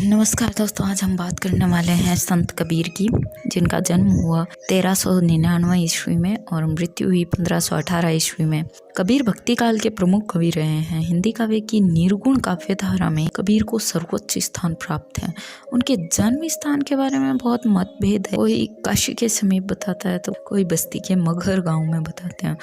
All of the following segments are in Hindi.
नमस्कार दोस्तों, आज हम बात करने वाले हैं संत कबीर की, जिनका जन्म हुआ 1399 ईस्वी में और मृत्यु हुई 1518 ईस्वी में। कबीर भक्ति काल के प्रमुख कवि रहे हैं। हिंदी काव्य की निर्गुण काव्य धारा में कबीर को सर्वोच्च स्थान प्राप्त है। उनके जन्म स्थान के बारे में बहुत मतभेद है। कोई काशी के समीप बताता है तो कोई बस्ती के मगहर गाँव में बताते हैं।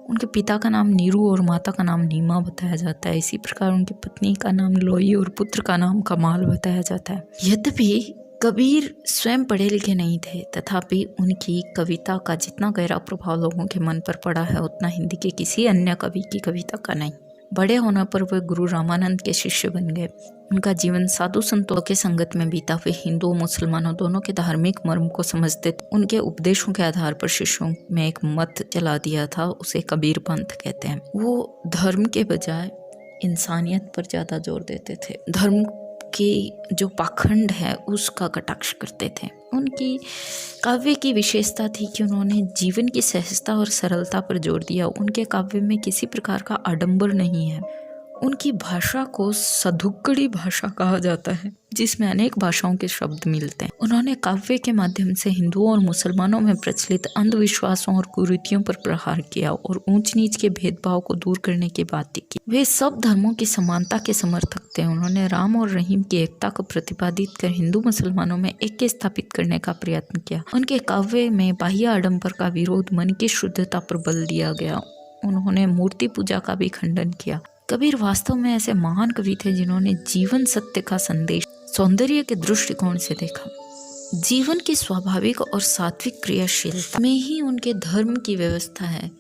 उनके पिता का नाम नीरू और माता का नाम नीमा बताया जाता है। इसी प्रकार उनकी पत्नी का नाम लोई और पुत्र का नाम कमाल बताया जाता है। यद्यपि कबीर स्वयं पढ़े लिखे नहीं थे, तथापि उनकी कविता का जितना गहरा प्रभाव लोगों के मन पर पड़ा है, उतना हिंदी के किसी अन्य कवि की कविता का नहीं। बड़े होने पर वे गुरु रामानंद के शिष्य बन गए। उनका जीवन साधु संतों के संगत में बीता। वे हिंदुओं मुसलमानों दोनों के धार्मिक मर्म को समझते थे। उनके उपदेशों के आधार पर शिष्यों में एक मत चला दिया था, उसे कबीर पंथ कहते हैं। वो धर्म के बजाय इंसानियत पर ज्यादा जोर देते थे। धर्म की जो पाखंड है उसका कटाक्ष करते थे। उनकी काव्य की विशेषता थी कि उन्होंने जीवन की सहजता और सरलता पर जोर दिया। उनके काव्य में किसी प्रकार का आडंबर नहीं है। उनकी भाषा को सधुक्कड़ी भाषा कहा जाता है, जिसमें अनेक भाषाओं के शब्द मिलते हैं। उन्होंने काव्य के माध्यम से हिंदुओं और मुसलमानों में प्रचलित अंधविश्वासों और कुरीतियों पर प्रहार किया और ऊंच नीच के भेदभाव को दूर करने की बातें की। वे सब धर्मों की समानता के समर्थक थे। उन्होंने राम और रहीम की एकता को प्रतिपादित कर हिंदू मुसलमानों में ऐक्य स्थापित करने का प्रयत्न किया। उनके काव्य में बाह्य आडंबर का विरोध, मन की शुद्धता पर बल दिया गया। उन्होंने मूर्ति पूजा का भी खंडन किया। कबीर वास्तव में ऐसे महान कवि थे जिन्होंने जीवन सत्य का संदेश सौंदर्य के दृष्टिकोण से देखा। जीवन की स्वाभाविक और सात्विक क्रियाशीलता में ही उनके धर्म की व्यवस्था है,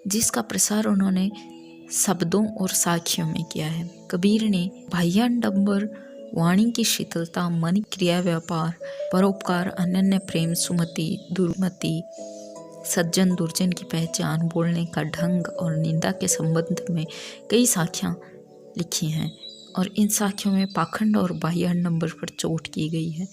जिसका प्रसार उन्होंने शब्दों और साखियों में किया है। कबीर ने बाह्याडंबर, वाणी की शीतलता, मन क्रिया व्यापार, परोपकार, अनन्य प्रेम, सुमति, दुर्मति, सज्जन दुर्जन की पहचान, बोलने का ढंग और निंदा के संबंध में कई साखियाँ लिखी हैं और इन साखियों में पाखंड और बाह्याडंबर पर चोट की गई है।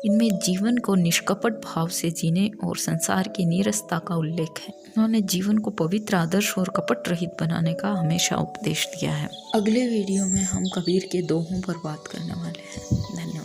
इनमें जीवन को निष्कपट भाव से जीने और संसार की नीरसता का उल्लेख है। उन्होंने जीवन को पवित्र, आदर्श और कपट रहित बनाने का हमेशा उपदेश दिया है। अगले वीडियो में हम कबीर के दोहों पर बात करने वाले हैं। धन्यवाद।